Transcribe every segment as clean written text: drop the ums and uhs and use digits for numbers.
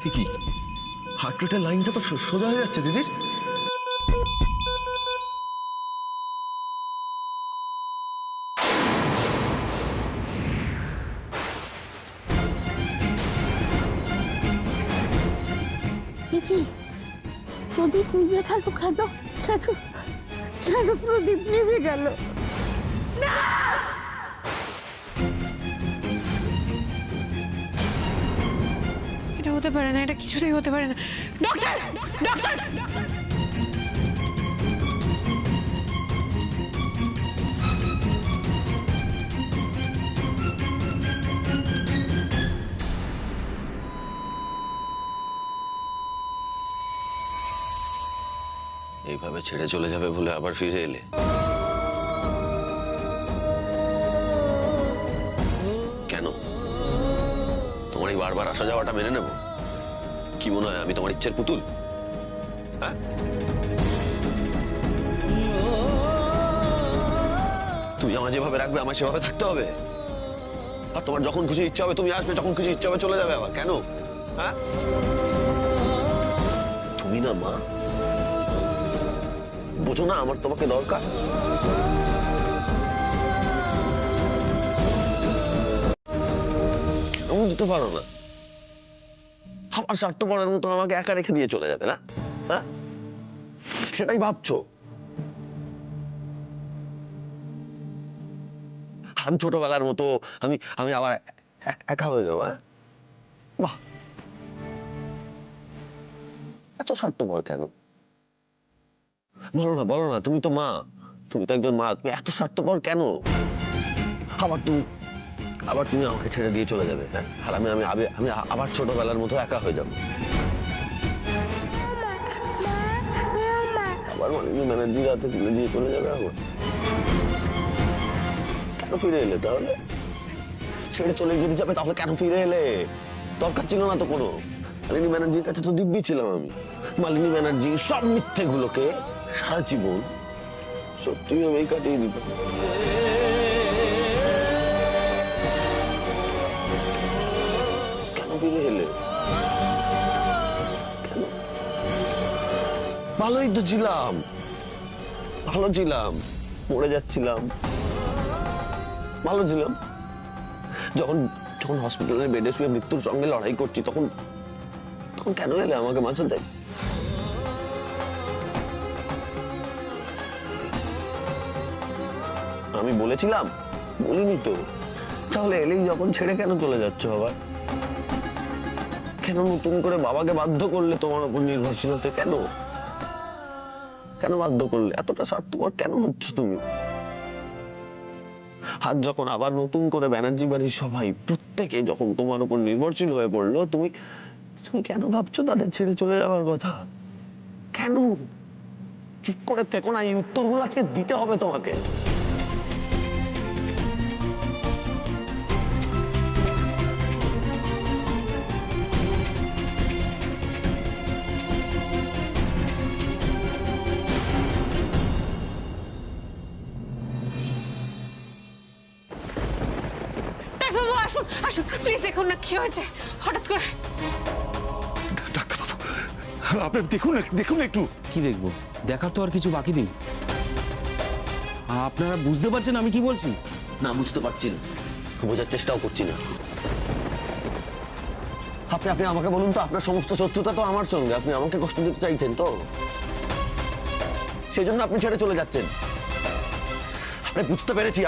কি হার্ট রেটের লাইনটা তো সোজা হয়ে যাচ্ছে দিদির। কি প্রদীপ নিভে গেল? কেন কেন কেন প্রদীপ নিভে গেল? এটা হতে পারে না, এটা কিছুতেই হতে পারে না। Doctor, doctor! এইভাবে ছেড়ে চলে যাবে বলে আবার ফিরে এলে? কেন তোমার এই বারবার আসা যাওয়াটা মেনে নেব? কি মনে হয় আমি তোমার ইচ্ছের পুতুল? হ্যাঁ, তুমি আমার যেভাবে রাখবে আমার সেভাবে থাকতে হবে। আর তোমার যখন খুশি ইচ্ছা হবে তুমি আসবে, যখন খুশি ইচ্ছা হবে চলে যাবে আবার। কেন? হ্যাঁ, তুমি না মা, বোঝো না আমার তোমাকে দরকার? বুঝতে পারো না আমার স্বার্থপরের মতো আমাকে একা রেখে দিয়ে চলে যাবে না? হ্যাঁ, সেটাই ভাবছো? আমি ছোটবেলার মতো আমি আমি আবার একা হয়ে যাবো? হ্যাঁ, বাহ, এত স্বার্থপর কেন? বলো না, বলো না, তুমি তো মা, তুমি তো একজন মা, তুমি এত স্বার্থপর কেন? আবার তুমি আমাকে ছেড়ে দিয়ে চলে যাবে? হ্যাঁ, আর আমি আমি আমি আবার ছোটবেলার মতো একা হয়ে যাবো। আবার মালিনী ব্যানার্জির হাতে তুলে দিয়ে চলে যাবে আমার। কেন ফিরে এলে তাহলে? ছেড়ে চলে যদি যাবে তাহলে কেন ফিরে এলে? দরকার ছিল না তো কোনো। মালিনী ব্যানার্জির কাছে তো দিব্যি ছিলাম আমি। মালিনী ব্যানার্জি সব মিথ্যে গুলোকে সারা জীবন সত্যি ভাবেই কাটিয়ে দিত। কেন ফিরে এলে? কেন? ভালোই তো ছিলাম, ভালো ছিলাম, মরে যাচ্ছিলাম, ভালো ছিলাম। যখন যখন হসপিটালের বেডে শুয়ে মৃত্যুর সঙ্গে লড়াই করছি তখন তখন কেন এলে আমাকে বাঁচাতে? আমি বলেছিলাম? বলিনি তো। তাহলে এলেই যখন ছেড়ে কেন চলে যাচ্ছ আবার? কেন নতুন করে বাবাকে বাধ্য করলে তোমার উপর নির্ভরশীল হতে? কেন কেন বাধ্য করলে? এতটা স্বার্থপর কেন হচ্ছ তুমি? আর যখন আবার নতুন করে ব্যানার্জি বাড়ির সবাই প্রত্যেকে যখন তোমার উপর নির্ভরশীল হয়ে পড়লো, তুমি তুমি কেন ভাবছো তাদের ছেড়ে চলে যাওয়ার কথা? কেন? চুপ করে থেকো না, এই উত্তরগুলো আজকে দিতে হবে তোমাকে। ডাক্তারবাবু আসুন, আসুন প্লিজ, দেখুন না কি হয়েছে হঠাৎ করে। ডাক্তারবাবু আপনার দেখুন না, দেখুন একটু। কি দেখবো? দেখার তো আর কিছু বাকি নেই। আপনারা বুঝতে পারছেন আমি কি বলছি? না, বুঝতে পারছি না, বোঝার চেষ্টাও করছি না। আপনি আপনি আমাকে বলুন তো, আপনার সমস্ত শত্রুতা তো আমার সঙ্গে, আপনি আমাকে কষ্ট দিতে চাইছেন তো? সেই জন্য আপনি ছেড়ে চলে যাচ্ছেন? আপনি বুঝতে পেরেছি।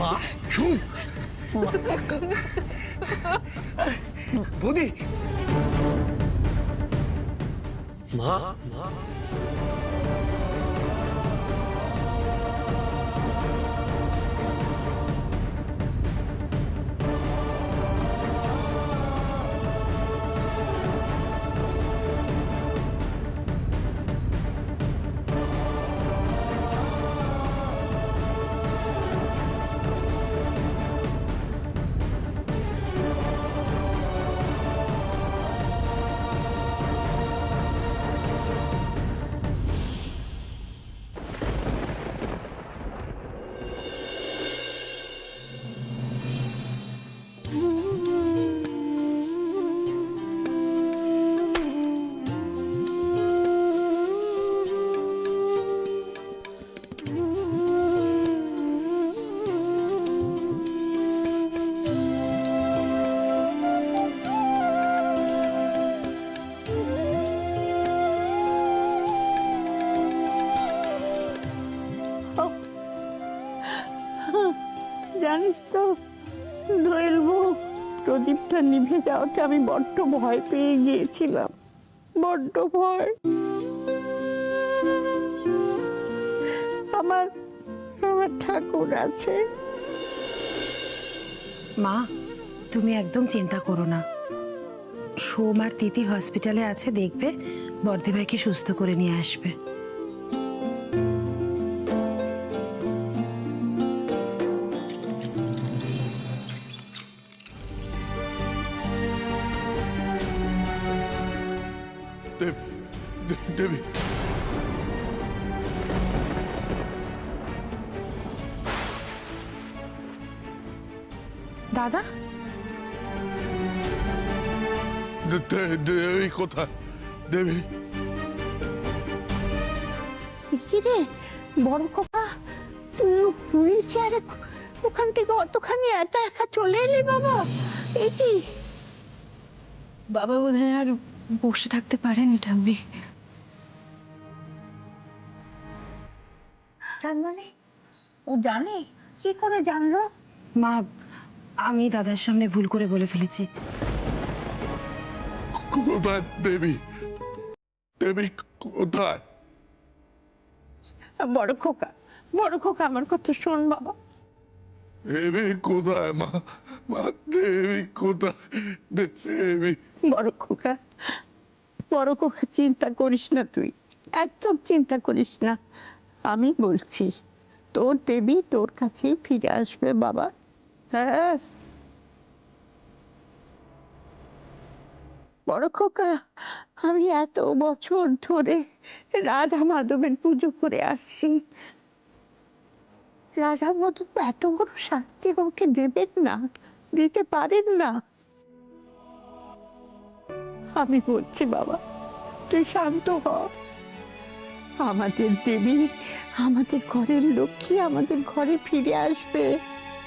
মা, শুন বৌদি, মা, জানিস তো দোয়েল বউ, প্রদীপটা নিভে যাওয়াতে আমি বড্ড ভয় পেয়ে গিয়েছিলাম, বড্ড ভয়। আমার আমার ঠাকুর আছে। মা, তুমি একদম চিন্তা করো না। সোম আর তিতির হসপিটালে আছে, দেখবে বর্দি ভাইকে সুস্থ করে নিয়ে আসবে। দেবী, দাদা, দেবী কোথায়? দেবী, কি রে বড় খোকা, তুই হুইল চেয়ারে ওখান থেকে অতখানি একা একা চলে এলি বাবা? এই কি বাবা বোধহয় আর বসে থাকতে পারেনি ঠাম্মি। তার মানে ও জানে? কি করে জানলো? মা, আমি দাদার সামনে ভুল করে বলে ফেলেছি। কোথায় দেবী? দেবী কোথায়? বড় খোকা, বড় খোকা, আমার কথা শোন বাবা। দেবী কোথায় মা? মা দেবী কোথায়? দেবী, বড় খোকা, বড় খোকা, চিন্তা করিস না, তুই একদম চিন্তা করিস না। আমি বলছি তোর দেবী তোর কাছে ফিরে আসবে বাবা। হ্যাঁ বড় খোকা, আমি এত বছর ধরে রাধা মাধবের পুজো করে আসছি। রাধা মাধব এত বড় শাস্তি আমাকে দেবেন না, দিতে পারেন না। আমি বলছি বাবা, তুই শান্ত হ। আমাদের দেবী, আমাদের ঘরের লক্ষ্মী আমাদের ঘরে ফিরে আসবে,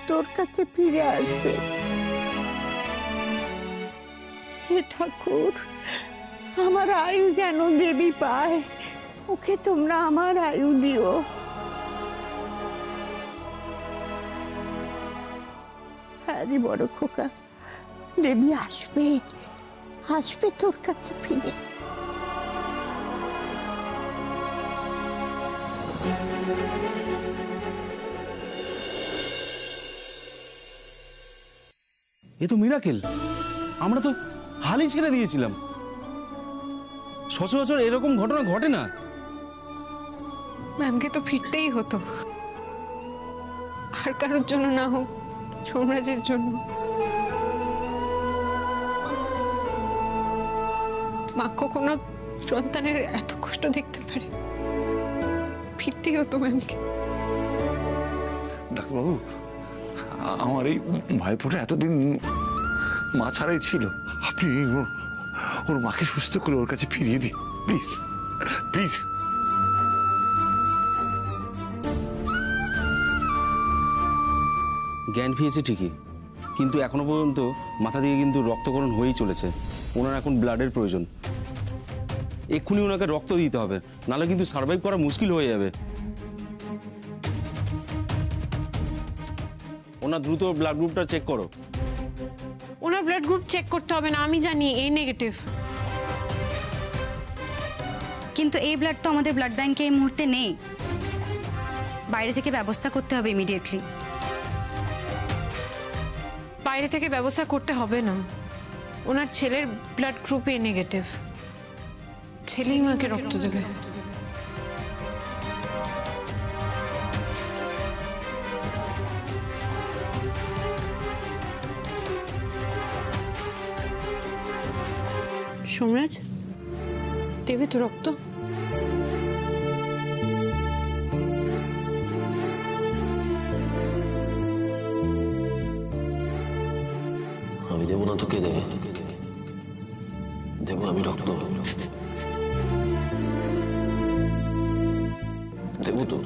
তোর কাছে ফিরে আসবে। হে ঠাকুর, আমার আয়ু যেন দেবী পায়, ওকে তোমরা আমার আয়ু দিও। হ্যাঁ রে বড় খোকা, দেবী আসবে, আসবে তোর কাছে ফিরে। এ তো মিরাকেল। আমরা তো হালই ছেড়ে দিয়েছিলাম। সচরাচর এরকম ঘটনা ঘটে না। ম্যামকে তো ফিরতেই হতো, আর কারোর জন্য না হোক, সোমরাজের জন্য। মা কখনো সন্তানের এত কষ্ট দেখতে পারে? ফিরতেই হতো ম্যামকে। ডাক্তারবাবু, আমার এই ভাইপোটা এতদিন মা ছাড়াই ছিল। আপনি ওর মাকে সুস্থ করে ওর কাছে ফিরিয়ে দিন প্লিজ, প্লিজ। জ্ঞান ফিরেছে ঠিকই, কিন্তু এখনো পর্যন্ত মাথা দিয়ে কিন্তু রক্তকরণ হয়েই চলেছে। ওনার এখন ব্লাডের প্রয়োজন। এক্ষুনি ওনাকে রক্ত দিতে হবে, নাহলে কিন্তু সার্ভাইভ করা মুশকিল হয়ে যাবে। ওনার দ্রুত ব্লাড গ্রুপটা চেক করো। ওনার ব্লাড গ্রুপ চেক করতে হবে না, আমি জানি এ নেগেটিভ। কিন্তু এই ব্লাড তো আমাদের ব্লাড ব্যাংকে এই মুহূর্তে নেই, বাইরে থেকে ব্যবস্থা করতে হবে ইমিডিয়েটলি। বাইরে থেকে ব্যবস্থা করতে হবে না, ওনার ছেলের ব্লাড গ্রুপ এ নেগেটিভ। ছেলেই মাকে রক্ত দেবে। সোমরাজ, দেবে তো রক্ত? আমি দেবো না তো কে দেবে? দেবো আমি রক্ত, দেবো তো।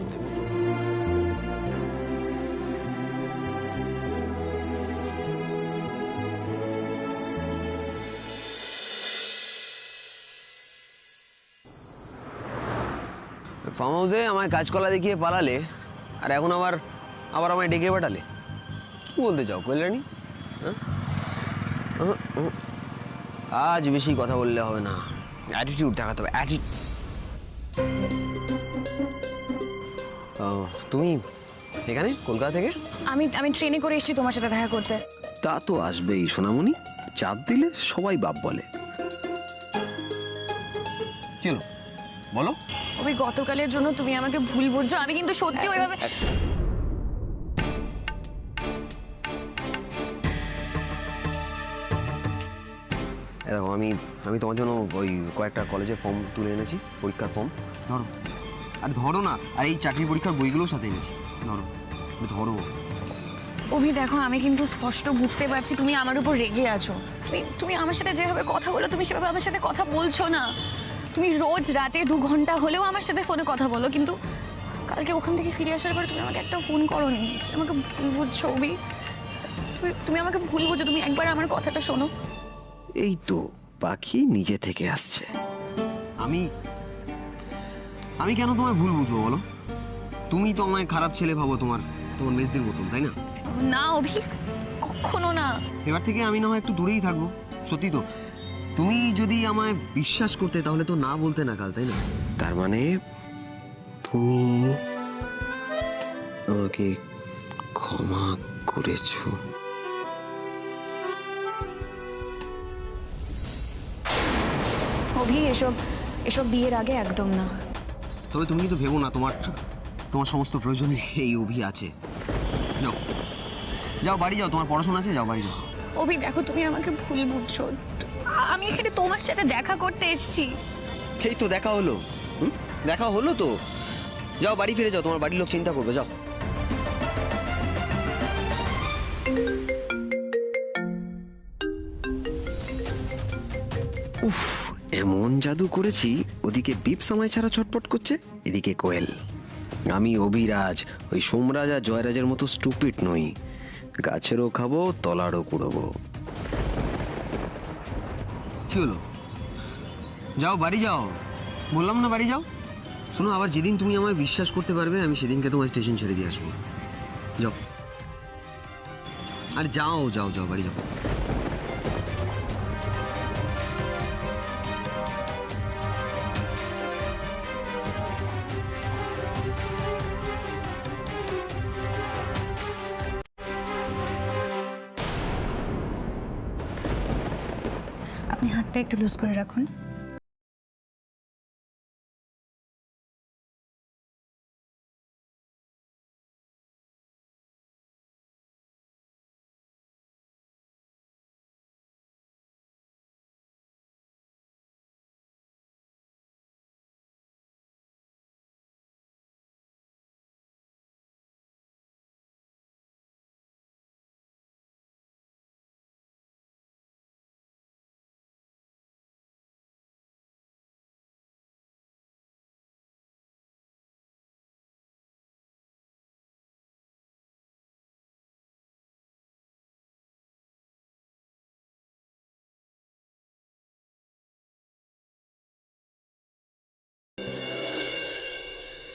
ফার্ম হাউসে আমায় কাজকলা দেখিয়ে পালালে, আর এখন আবার আমায় ডেকে পাঠালে। বলতে চাও কল্যাণী? আজ বেশি কথা বললে হবে না, অ্যাটিটিউড দেখাতে হবে। তুমি এখানে কলকাতা থেকে? আমি ট্রেনে করে এসেছি তোমার সাথে দেখা করতে। তা তো আসবেই সোনামণি, চাপ দিলে সবাই বাপ বলে। কি হলো বলো? ওই গতকালের জন্য তুমি আমাকে ভুল বুঝছো, আমি কিন্তু সত্যি ওইভাবে। দেখো আমি তোমার জন্য ওই কয়েকটা কলেজের ফর্ম তুলে এনেছি, পরীক্ষার ফর্ম। ধরো, আর ধরো না, আর এই চাকরি পরীক্ষার বইগুলোর সাথে এনেছি, ধরো ধরো। অভি দেখো, আমি কিন্তু স্পষ্ট বুঝতে পারছি তুমি আমার উপর রেগে আছো। তুমি আমার সাথে যেভাবে কথা বলো, তুমি সেভাবে আমার সাথে কথা বলছো না। তুমি রোজ রাতে 2 ঘন্টা হলেও আমার সাথে ফোনে কথা বলো, কিন্তু কালকে ওখান থেকে ফিরে আসার পর তুমি আমাকে একটা ফোন করোনি। আমাকে ভুল বুঝছো অভি, তুমি আমাকে ভুল বুঝছো। তুমি একবার আমার কথাটা শোনো। এই তো পাখি নিজে থেকে আসছে। আমি কেন তোমায় ভুল বুঝবো বলো? তুমি তো আমায় খারাপ ছেলে ভাবো, তোমার মেজদির মতন, তাই না? না অভি, কখনো না। এবার থেকে আমি না হয় একটু দূরেই থাকবো। সত্যি তো, তুমি যদি আমায় বিশ্বাস করতে তাহলে তো না বলতে না কাল, তাই না? তার মানে তুমি আমাকে ক্ষমা করেছো? অভি, এসব বিয়ের আগে একদম না। তবে তুমি কিন্তু ভেবো না তোমার সমস্ত প্রয়োজনে এই অভি আছে। যাও যাও বাড়ি যাও, তোমার পড়াশোনা আছে, যাও বাড়ি যাও। অভি দেখো, তুমি আমাকে ভুল বুঝছো। আমি এখানে তোমার সাথে দেখা করতে এসেছি। এই তো দেখা হলো, দেখা হলো তো। যাও বাড়ি ফিরে যাও, তোমার বাড়ির লোক চিন্তা করবে, যাও। উফ, এমন জাদু করেছি, ওদিকে বিপ সময় ছাড়া ছটপট করছে, এদিকে কোয়েল। আমি অভিরাজ, ওই সোমরাজ আর জয়রাজের মতো স্টুপিড নই। গাছেরও খাবো, তলারও কুড়বো। কি হলো? যাও বাড়ি যাও, বললাম না বাড়ি যাও। শোনো, আবার যেদিন তুমি আমায় বিশ্বাস করতে পারবে, আমি সেদিনকে তোমার স্টেশন ছেড়ে দিয়ে আসবো। যাও, আরে যাও যাও যাও, বাড়ি যাও। আপনি হাতটা একটু লুজ করে রাখুন।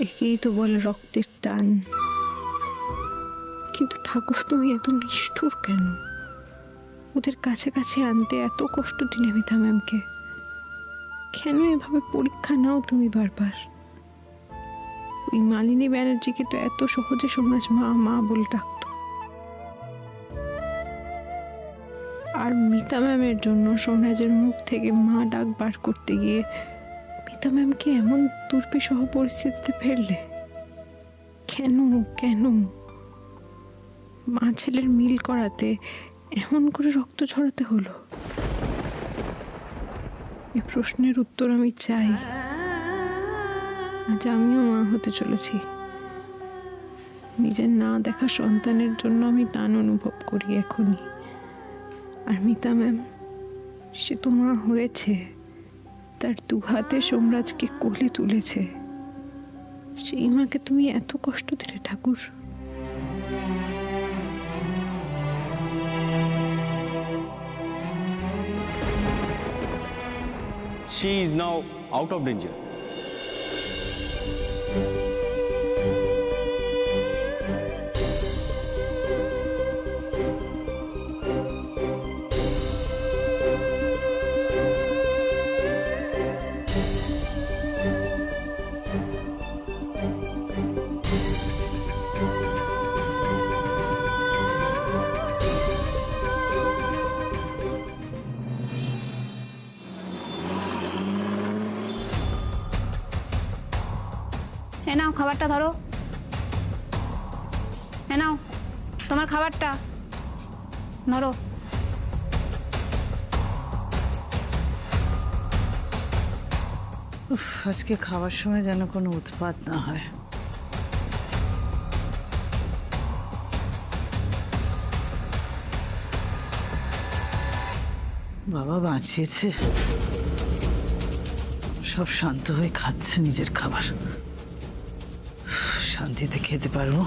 একেই তো বলে রক্তের টান। কিন্তু ঠাকুর, তুমি এত নিষ্ঠুর কেন? ওদের কাছে কাছে আনতে এত কষ্ট দিলে মিতা ম্যামকে। কেন এভাবে পরীক্ষা নাও তুমি বারবার? ওই মালিনী ব্যানার্জিকে তো এত সহজে সমাজ মা মা বলে ডাকতো, আর মিতা ম্যামের জন্য সোমরাজের মুখ থেকে মা ডাক বার করতে গিয়ে মিতা ম্যামকে এমন দুর্বিষহ পরিস্থিতিতে ফেললে কেন? কেন মা ছেলের মিল করাতে এমন করে রক্ত ঝরাতে হলো? এই প্রশ্নের উত্তর আমি চাই। আজ আমিও মা হতে চলেছি। নিজের না দেখা সন্তানের জন্য আমি টান অনুভব করি এখনই। আর মিতা ম্যাম, সে তো মা হয়েছে, তার 2 হাতে সোমরাজকে কোলে তুলেছে। সেই মাকে তুমি এত কষ্ট দিলে ঠাকুর। She is now out of danger. খাবারটা ধরো। এ নাও তোমার খাবারটা ধরো। উফ, আজকে খাওয়ার সময় যেন কোনো উৎপাত না হয়। বাবা বাঁচিয়েছে, সব শান্ত হয়ে খাচ্ছে নিজের খাবার। উফ, শান্তিতে খেতে পারবো।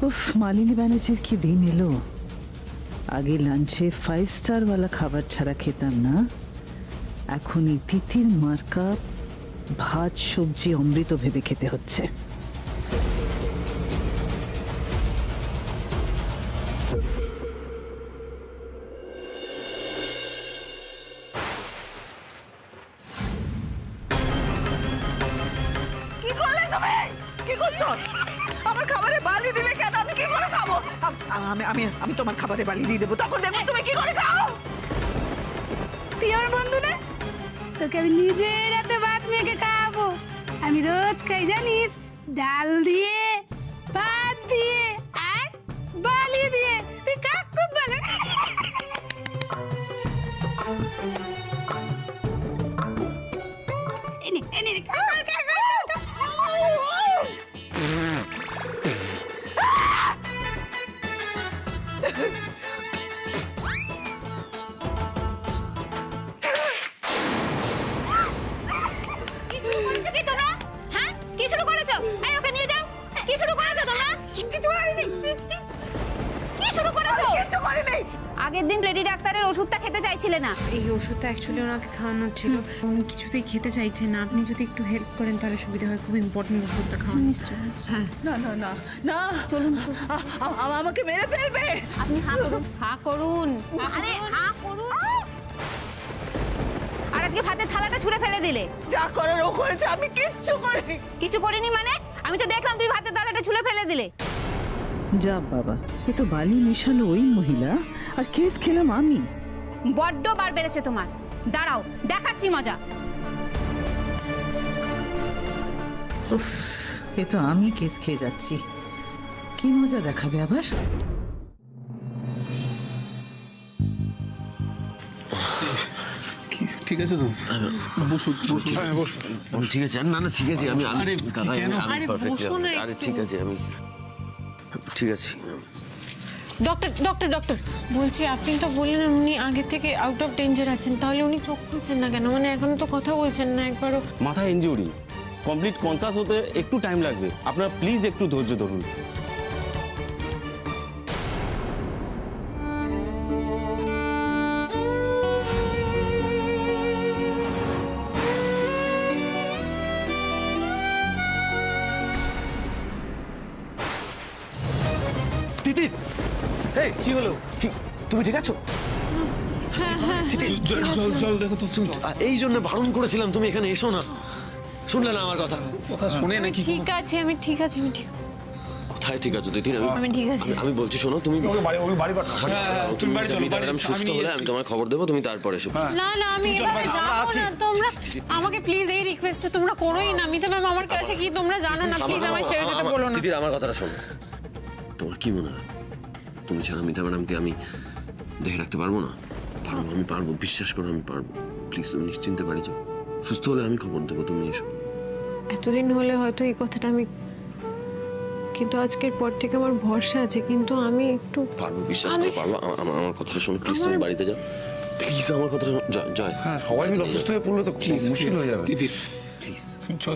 উফ, মালিনী ব্যানার্জির কি দিন এলো। আগে লাঞ্চে 5 স্টারওয়ালা খাবার ছাড়া খেতাম না, এখন এই তিথির মার্কা ভাত সবজি অমৃত ভেবে খেতে হচ্ছে। কি করলে তুমি? কি করছো? আমার খাবারে বালি দিলে কেন? আমি কি করে খাবো? আমি আমি আমি তোমার খাবারে বালি দিয়ে দেবো, তখন দেখো তুমি কি করে খাও। তুই আমার বন্ধু না, তোকে আমি নিজের হাতে ভাত মেখে খাওয়াবো। আমি রোজ খাই জানিস, ডাল দিয়ে, ভাত দিয়ে আর বালি দিয়ে। তুই খা, খুব ভালো। এনে এনে খা, খা, খা, খা, খা। কি শুরু করেছো কি তোমরা? হ্যাঁ, কি শুরু করেছো? এই ওকে নিয়ে যাও। কি শুরু করেছো তোমরা? কিছু হয়নি, কি শুরু করেছো? কিছু করিনি। আগের দিন লেডি ডাক্তারের ওষুধটা খেতে চাইছিলে না। এই ওষুধটা অ্যাকচুয়ালি ওনাকে খাওয়ানোর ছিল, উনি কিছুতেই খেতে চাইছেন না। আপনি যদি একটু হেল্প করেন তাহলে সুবিধা হয়, খুব ইম্পর্টেন্ট ওষুধটা খাওয়ানো। হ্যাঁ না না না না, চলুন। আমাকে মেরে ফেলবে। আপনি হা করুন, হা করুন। আরে হা করুন। আর আজকে ভাতের থালাটা ছুঁড়ে ফেলে দিলে। যা করার ও করেছে, আমি কিচ্ছু করিনি। কিছু করিনি মানে? আমি তো দেখলাম তুমি ভাতের থালাটা ছুঁড়ে ফেলে দিলে। যা বাবা, এ তো বালি মেশালো ওই মহিলা, আর কেস খেলাম আমি। বড্ড বার বেড়েছে তোমার। দাঁড়াও, দেখাচ্ছি মজা। উফ, এ তো আমি কেস খেয়ে যাচ্ছি। কি মজা দেখাবে আবার? ঠিক আছে তো? বসুন বসুন। আমি ঠিক আছে, না না ঠিক আছে, আমি আরে, কাকা, কেন? আমি আরে, perfectly বসো না আরে একটু। ঠিক আছে, আমি ঠিক আছে। ডক্টর ডক্টর ডক্টর বলছি, আপনি তো বললেন উনি আগে থেকে আউট অফ ডেঞ্জার আছেন, তাহলে উনি চোখ খুলছেন না কেন? মানে এখনো তো কথা বলছেন না একবারও। মাথা ইনজুরি, কমপ্লিট কনসাস হতে একটু টাইম লাগবে। আপনারা প্লিজ একটু ধৈর্য ধরুন। তিতির, এই কি হলো? তুমি ঠিক আছো? জল দেখো তো। এই জন্য বারণ করেছিলাম তুমি এখানে এসো না, শুনলে না আমার কথা? কথা শুনে নাকি? ঠিক আছে, আমি ঠিক আছে, আমি ঠিক কোথায় ঠিক আছে তিতির? আমি ঠিক আছি। আমি বলছি শোনো, তুমি তুমি বাড়ি চলো, বাড়ি ম্যাডাম সুস্থ হলে আমি তোমার খবর দেবো, তুমি তারপরে এসো। না না, আমি এভাবে যাবো না। তোমরা আমাকে প্লিজ এই রিকোয়েস্টটা তোমরা করোই না। মিতা ম্যাম আমার কাছে কি তোমরা জানো না, প্লিজ আমায় ছেড়ে যেতে বলো না। তিতির, আমার কথাটা শোনো। তোমার কি মনে হয় তুমি ছাড়া মিতা ম্যাডামকে আমি দেখে রাখতে পারবো না? পারবো, আমি পারবো, বিশ্বাস করো আমি পারবো। প্লিজ তুমি নিশ্চিন্তে বাড়ি যাও, সুস্থ হলে আমি খবর দেবো, তুমি এসো। এতদিন হলে হয়তো এই কথাটা আমি, কিন্তু আজকের পর থেকে আমার ভরসা আছে, কিন্তু আমি একটু পারবো, বিশ্বাস করো পারবো। আমার কথাটা শোনো প্লিজ, তুমি বাড়িতে যাও প্লিজ, আমার কথাটা শোনো। জয়, হ্যাঁ, সবাই মিলে অসুস্থ হয়ে পড়লে তো খুব মুশকিল হয়ে যাবে। দিদির প্লিজ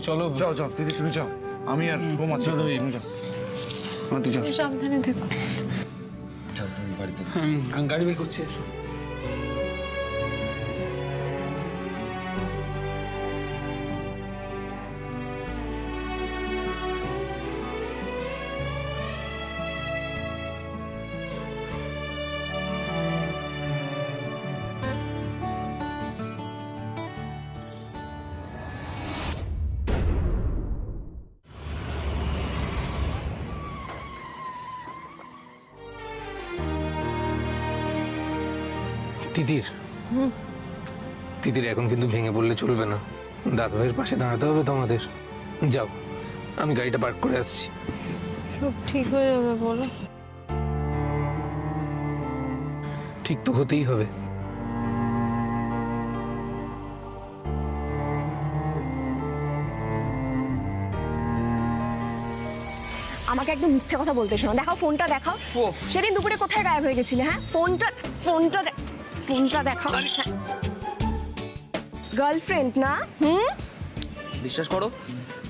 চলো। যাও যাও দিদি, তুমি যাও, আমি আর সোম আছি। তুমি যাও, হ্যাঁ তুই যাও। সাবধানে থেকো। যাও তুমি বাড়িতে। গাড়ি বের করছি, এসো। দিদির তিতির এখন কিন্তু ভেঙে পড়লে চলবে না, দাদা ভাইয়ের পাশে দাঁড়াতে হবে তোমাদের। যাও, আমি গাড়িটা পার্ক করে আসছি। সব ঠিক হয়ে যাবে বলো। ঠিক তো হতেই হবে। আমাকে একদম মিথ্যে কথা বলতে শোনো। দেখাও ফোনটা, দেখাও। সেদিন দুপুরে কোথায় গায়েব হয়ে গেছিলে? হ্যাঁ, ফোনটা দেখাও। গার্লফ্রেন্ড না? বিশ্বাস করো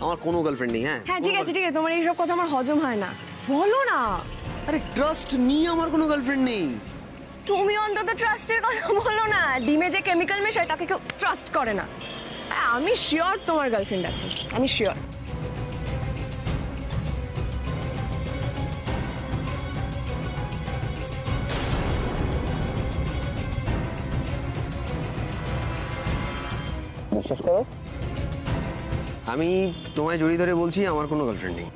আমার কোনো গার্লফ্রেন্ড নেই। হ্যাঁ হ্যাঁ ঠিক আছে, তোমার এইসব কথা আমার হজম হয় না। বলো না। আরে ট্রাস্ট মি, আমার কোনো গার্লফ্রেন্ড নেই। তুমি অন্তত ট্রাস্টের কথা বলো না। ডিমে যে কেমিক্যাল মেশায় তাকে কেউ ট্রাস্ট করে না। আমি শিওর তোমার গার্লফ্রেন্ড আছে, আমি শিওর। বিশ্বাস করো আমি তোমায় জড়িয়ে ধরে বলছি আমার কোনো গার্লফ্রেন্ড নেই।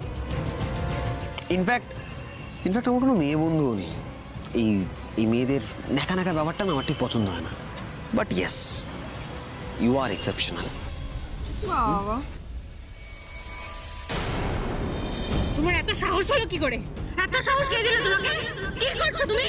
ইনফ্যাক্ট আমার কোনো মেয়ে বন্ধুও নেই। এই মেয়েদের নাকা নাকা ব্যাপারটা না আমার ঠিক পছন্দ হয় না। But yes, you are exceptional. বাবা, তোমার এত সাহস হলো কি করে? এত সাহস কে দিল তোমাকে? কি করছো তুমি?